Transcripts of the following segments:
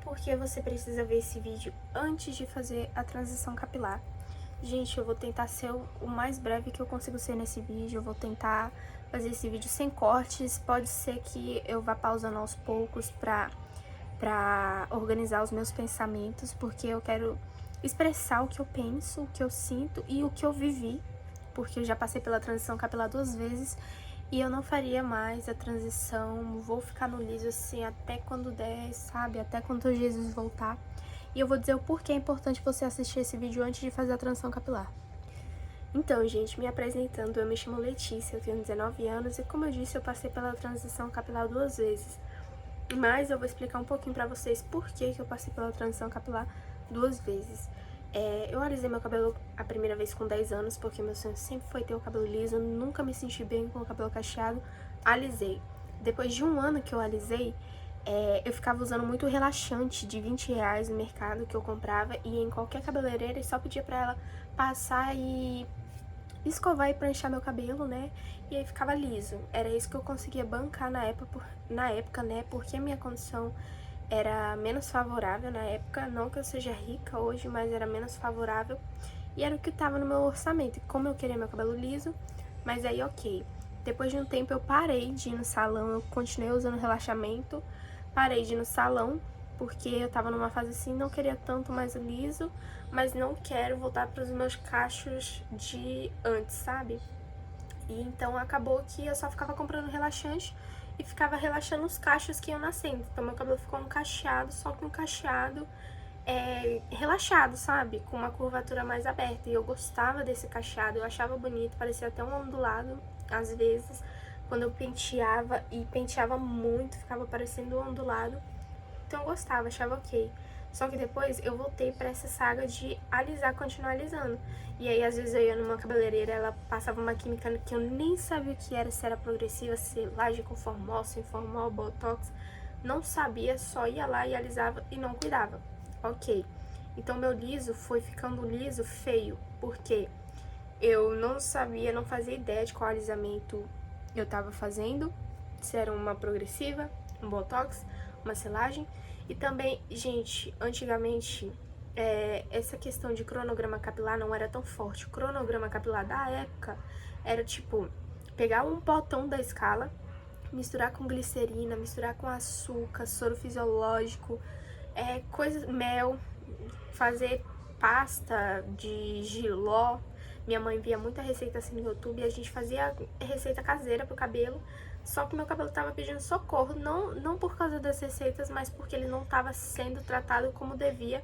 porque você precisa ver esse vídeo antes de fazer a transição capilar. Gente, eu vou tentar ser o mais breve que eu consigo ser nesse vídeo, eu vou tentar fazer esse vídeo sem cortes, pode ser que eu vá pausando aos poucos pra organizar os meus pensamentos, porque eu quero expressar o que eu penso, o que eu sinto e o que eu vivi, porque eu já passei pela transição capilar 2 vezes e eu não faria mais a transição, vou ficar no liso assim até quando der, sabe? Até quando Jesus voltar. E eu vou dizer o porquê é importante você assistir esse vídeo antes de fazer a transição capilar. Então, gente, me apresentando, eu me chamo Letícia, eu tenho 19 anos e, como eu disse, eu passei pela transição capilar 2 vezes. Mas eu vou explicar um pouquinho pra vocês por que eu passei pela transição capilar 2 vezes. Eu alisei meu cabelo a primeira vez com 10 anos, porque meu sonho sempre foi ter o cabelo liso, eu nunca me senti bem com o cabelo cacheado, alisei. Depois de 1 ano que eu alisei, eu ficava usando muito relaxante de R$20 no mercado que eu comprava, e em qualquer cabeleireira e só pedia pra ela passar e escovar e pranchar meu cabelo, né? E aí ficava liso. Era isso que eu conseguia bancar na época, né? Porque a minha condição era menos favorável na época. Não que eu seja rica hoje, mas era menos favorável. E era o que tava no meu orçamento. E como eu queria meu cabelo liso, mas aí ok. Depois de um tempo eu parei de ir no salão, eu continuei usando relaxamento. Parei de ir no salão, porque eu tava numa fase assim, não queria tanto mais o liso, mas não quero voltar para os meus cachos de antes, sabe? E então acabou que eu só ficava comprando relaxante e ficava relaxando os cachos que iam nascendo. Então meu cabelo ficou um cacheado, só que um cacheado relaxado, sabe? Com uma curvatura mais aberta. E eu gostava desse cacheado, eu achava bonito, parecia até um ondulado, às vezes. Quando eu penteava, e penteava muito, ficava parecendo um ondulado. Então eu gostava, achava ok. Só que depois eu voltei pra essa saga de alisar, continuar alisando. E aí às vezes eu ia numa cabeleireira, ela passava uma química que eu nem sabia o que era, se era progressiva, se laje com formol, sem formol, botox. Não sabia, só ia lá e alisava e não cuidava. Ok. Então meu liso foi ficando liso feio, porque eu não sabia, não fazia ideia de qual alisamento eu tava fazendo, se era uma progressiva, um botox, uma selagem. E também, gente, antigamente, essa questão de cronograma capilar não era tão forte. O cronograma capilar da época era tipo, pegar um potão da escala, misturar com glicerina, misturar com açúcar, soro fisiológico, mel, fazer pasta de jiló. Minha mãe via muita receita assim no YouTube e a gente fazia receita caseira pro cabelo. Só que meu cabelo tava pedindo socorro, não por causa das receitas, mas porque ele não tava sendo tratado como devia.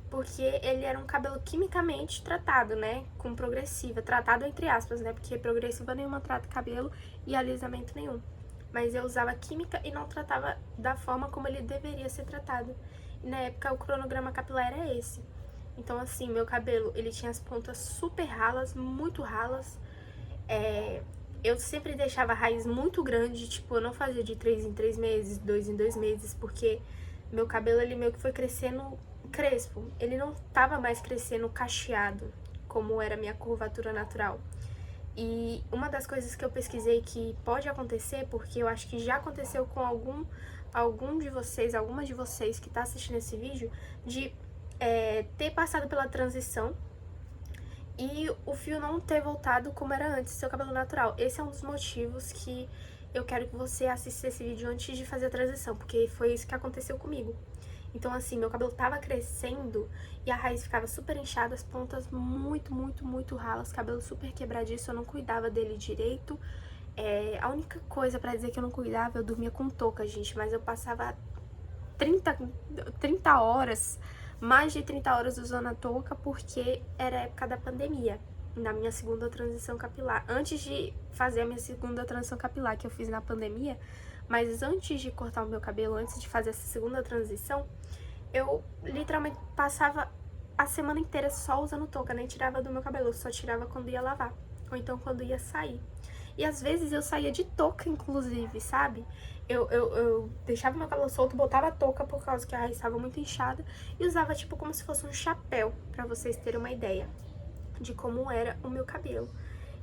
Porque ele era um cabelo quimicamente tratado, né? Com progressiva. Tratado entre aspas, né? Porque progressiva nenhuma trata cabelo e alisamento nenhum. Mas eu usava química e não tratava da forma como ele deveria ser tratado. E na época o cronograma capilar era esse. Então assim, meu cabelo, ele tinha as pontas super ralas, muito ralas. Eu sempre deixava a raiz muito grande, tipo, eu não fazia de 3 em 3 meses, 2 em 2 meses, porque meu cabelo, ele meio que foi crescendo crespo. Ele não tava mais crescendo cacheado, como era a minha curvatura natural. E uma das coisas que eu pesquisei que pode acontecer, porque eu acho que já aconteceu com algum de vocês, alguma de vocês que tá assistindo esse vídeo, de ter passado pela transição e o fio não ter voltado como era antes, seu cabelo natural. Esse é um dos motivos que eu quero que você assista esse vídeo antes de fazer a transição, porque foi isso que aconteceu comigo. Então assim, meu cabelo tava crescendo e a raiz ficava super inchada, as pontas muito, muito, muito ralas, cabelo super quebradiço, eu não cuidava dele direito. A única coisa pra dizer que eu não cuidava, eu dormia com touca, gente, mas eu passava 30 horas, mais de 30 horas usando a touca, porque era a época da pandemia, na minha segunda transição capilar. Antes de fazer a minha segunda transição capilar, que eu fiz na pandemia, mas antes de cortar o meu cabelo, antes de fazer essa segunda transição, eu literalmente passava a semana inteira só usando touca, nem tirava do meu cabelo, eu só tirava quando ia lavar, ou então quando ia sair. E às vezes eu saía de touca, inclusive, sabe? Eu deixava meu cabelo solto, botava a touca por causa que a raiz estava muito inchada e usava tipo como se fosse um chapéu, pra vocês terem uma ideia de como era o meu cabelo.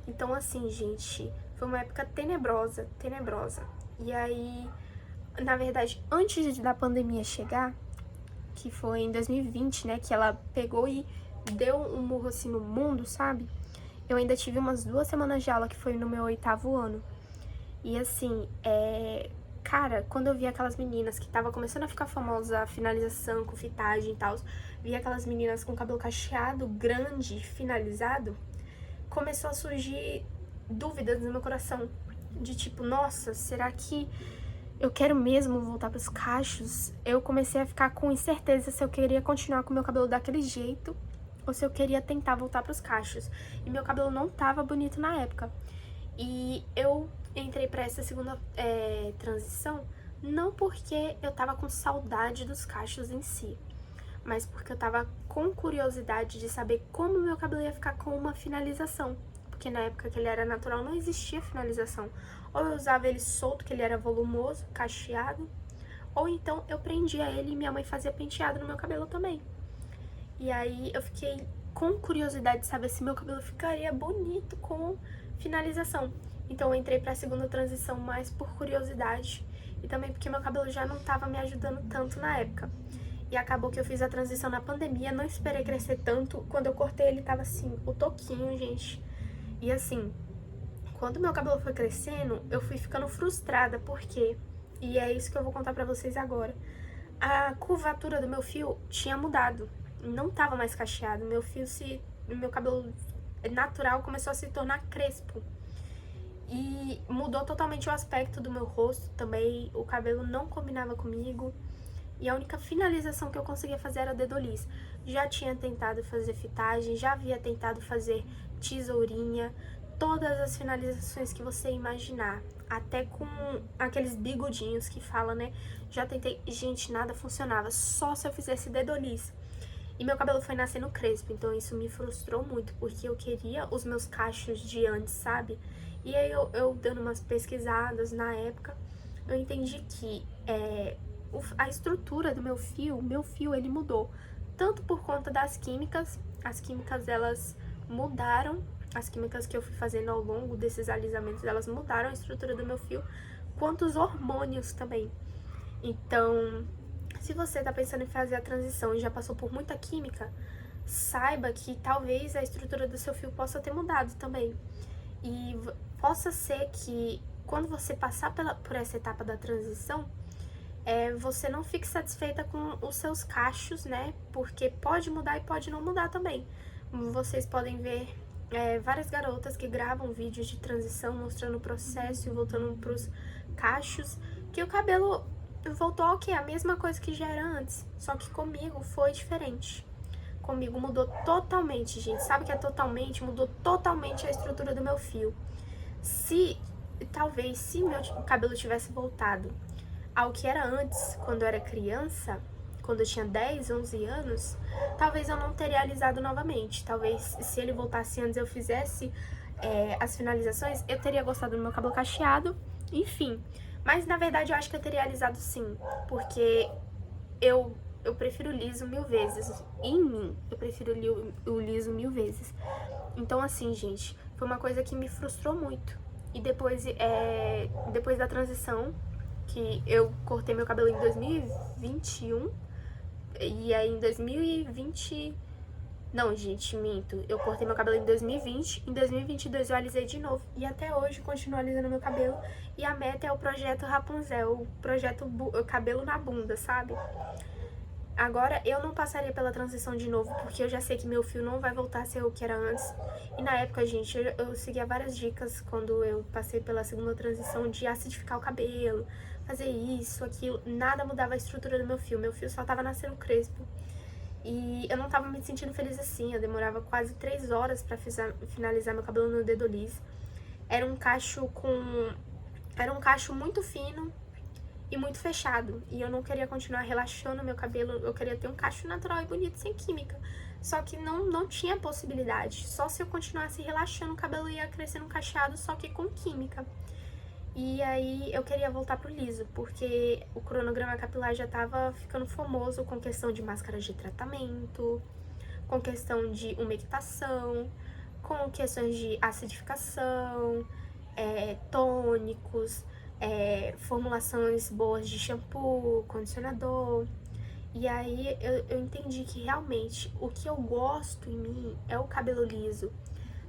Então assim, gente, foi uma época tenebrosa, tenebrosa. E aí, na verdade, antes da pandemia chegar, que foi em 2020, né, que ela pegou e deu um murro assim no mundo, sabe? Eu ainda tive umas 2 semanas de aula, que foi no meu 8º ano. E assim, cara, quando eu vi aquelas meninas que tava começando a ficar famosa, a finalização com fitagem e tal, vi aquelas meninas com cabelo cacheado, grande, finalizado, começou a surgir dúvidas no meu coração. De tipo, nossa, será que eu quero mesmo voltar pros cachos? Eu comecei a ficar com incerteza se eu queria continuar com meu cabelo daquele jeito ou se eu queria tentar voltar pros cachos. E meu cabelo não tava bonito na época. E eu entrei pra essa segunda transição não porque eu tava com saudade dos cachos em si, mas porque eu tava com curiosidade de saber como meu cabelo ia ficar com uma finalização. Porque na época que ele era natural não existia finalização. Ou eu usava ele solto, que ele era volumoso, cacheado, ou então eu prendia ele e minha mãe fazia penteado no meu cabelo também. E aí eu fiquei com curiosidade de saber se meu cabelo ficaria bonito com finalização. Então eu entrei pra segunda transição mais por curiosidade e também porque meu cabelo já não tava me ajudando tanto na época. E acabou que eu fiz a transição na pandemia, não esperei crescer tanto. Quando eu cortei ele tava assim, o toquinho, gente. E assim, quando meu cabelo foi crescendo, eu fui ficando frustrada, porque, e é isso que eu vou contar pra vocês agora, a curvatura do meu fio tinha mudado, não tava mais cacheado, meu cabelo natural começou a se tornar crespo. E mudou totalmente o aspecto do meu rosto também, o cabelo não combinava comigo. E a única finalização que eu conseguia fazer era dedoliz. Já tinha tentado fazer fitagem, já havia tentado fazer tesourinha, todas as finalizações que você imaginar. Até com aqueles bigodinhos que fala, né? Já tentei, gente, nada funcionava, só se eu fizesse dedoliz. E meu cabelo foi nascendo crespo, então isso me frustrou muito, porque eu queria os meus cachos de antes, sabe? E aí eu dando umas pesquisadas na época, eu entendi que a estrutura do meu fio ele mudou. Tanto por conta das químicas, as químicas elas mudaram, as químicas que eu fui fazendo ao longo desses alisamentos, elas mudaram a estrutura do meu fio, quanto os hormônios também. Então, se você tá pensando em fazer a transição e já passou por muita química, saiba que talvez a estrutura do seu fio possa ter mudado também. E possa ser que quando você passar por essa etapa da transição, você não fique satisfeita com os seus cachos, né? Porque pode mudar e pode não mudar também. Vocês podem ver várias garotas que gravam vídeos de transição mostrando o processo e voltando pros cachos, que o cabelo voltou ao quê? A mesma coisa que já era antes, só que comigo foi diferente. Comigo mudou totalmente, gente. Sabe o que é totalmente? Mudou totalmente a estrutura do meu fio. Talvez, se meu cabelo tivesse voltado ao que era antes, quando eu era criança, quando eu tinha 10, 11 anos, talvez eu não teria alisado novamente. Talvez, se ele voltasse antes, eu fizesse as finalizações, eu teria gostado do meu cabelo cacheado, enfim. Mas, na verdade, eu acho que eu teria alisado sim, porque eu prefiro liso 1000 vezes. Em mim, eu prefiro o liso 1000 vezes. Então, assim, gente, foi uma coisa que me frustrou muito. E depois da transição, que eu cortei meu cabelo em 2021, e aí em 2020... Não, gente, minto. Eu cortei meu cabelo em 2020, em 2022 eu alisei de novo. E até hoje continuo alisando meu cabelo. E a meta é o projeto Rapunzel, o projeto cabelo na bunda, sabe? Agora, eu não passaria pela transição de novo, porque eu já sei que meu fio não vai voltar a ser o que era antes. E na época, gente, eu seguia várias dicas quando eu passei pela segunda transição de acidificar o cabelo, fazer isso, aquilo. Nada mudava a estrutura do meu fio só tava nascendo crespo. E eu não tava me sentindo feliz assim, eu demorava quase 3 horas pra finalizar meu cabelo no dedoliz. Era um cacho muito fino e muito fechado. E eu não queria continuar relaxando meu cabelo, eu queria ter um cacho natural e bonito, sem química. Só que não tinha possibilidade. Só se eu continuasse relaxando o cabelo ia crescendo um cacheado, só que com química. E aí eu queria voltar pro liso, porque o cronograma capilar já tava ficando famoso com questão de máscaras de tratamento, com questão de umectação, com questões de acidificação, tônicos, formulações boas de shampoo, condicionador. E aí eu entendi que realmente o que eu gosto em mim é o cabelo liso.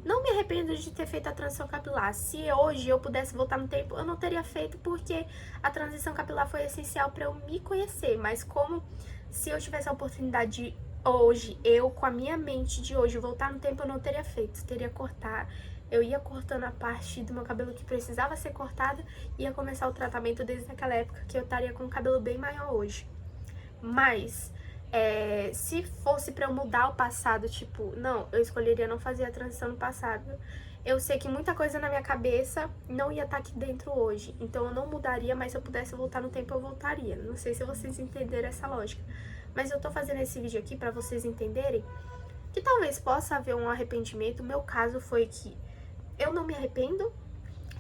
Não me arrependo de ter feito a transição capilar. Se hoje eu pudesse voltar no tempo, eu não teria feito, porque a transição capilar foi essencial para eu me conhecer. Mas como se eu tivesse a oportunidade de hoje, eu com a minha mente de hoje, voltar no tempo, eu não teria feito. Teria cortar. Eu ia cortando a parte do meu cabelo que precisava ser cortada e ia começar o tratamento desde aquela época, que eu estaria com o cabelo bem maior hoje. Mas se fosse pra eu mudar o passado, tipo, não, eu escolheria não fazer a transição no passado. Eu sei que muita coisa na minha cabeça não ia estar aqui dentro hoje. Então eu não mudaria, mas se eu pudesse voltar no tempo, eu voltaria. Não sei se vocês entenderam essa lógica. Mas eu tô fazendo esse vídeo aqui pra vocês entenderem que talvez possa haver um arrependimento. O meu caso foi que eu não me arrependo,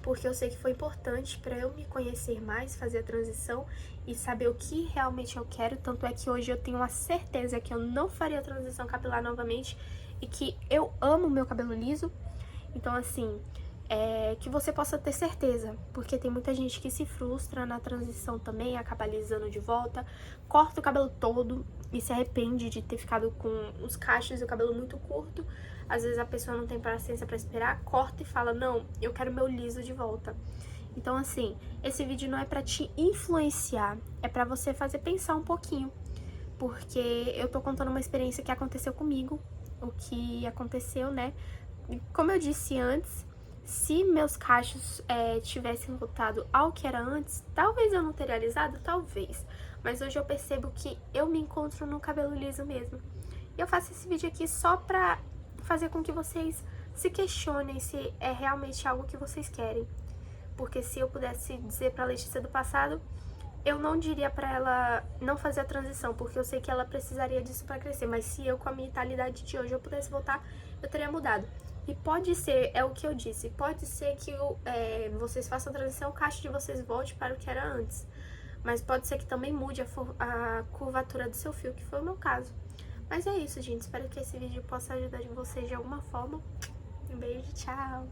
porque eu sei que foi importante para eu me conhecer mais, fazer a transição e saber o que realmente eu quero. Tanto é que hoje eu tenho a certeza que eu não faria a transição capilar novamente e que eu amo meu cabelo liso. Então, assim, que você possa ter certeza, porque tem muita gente que se frustra na transição também, acaba alisando de volta, corta o cabelo todo e se arrepende de ter ficado com os cachos e o cabelo muito curto. Às vezes a pessoa não tem paciência pra esperar, corta e fala, não, eu quero meu liso de volta. Então, assim, esse vídeo não é pra te influenciar, é pra você fazer pensar um pouquinho, porque eu tô contando uma experiência que aconteceu comigo, o que aconteceu, né? Como eu disse antes, se meus cachos tivessem voltado ao que era antes, talvez eu não teria alisado, talvez. Mas hoje eu percebo que eu me encontro no cabelo liso mesmo. E eu faço esse vídeo aqui só pra fazer com que vocês se questionem se é realmente algo que vocês querem. Porque se eu pudesse dizer pra Letícia do passado, eu não diria pra ela não fazer a transição, porque eu sei que ela precisaria disso pra crescer. Mas se eu, com a mentalidade de hoje, eu pudesse voltar, eu teria mudado. E pode ser, é o que eu disse, pode ser que vocês façam a transição, o cacho de vocês volte para o que era antes. Mas pode ser que também mude a curvatura do seu fio, que foi o meu caso. Mas é isso, gente. Espero que esse vídeo possa ajudar vocês de alguma forma. Um beijo, tchau!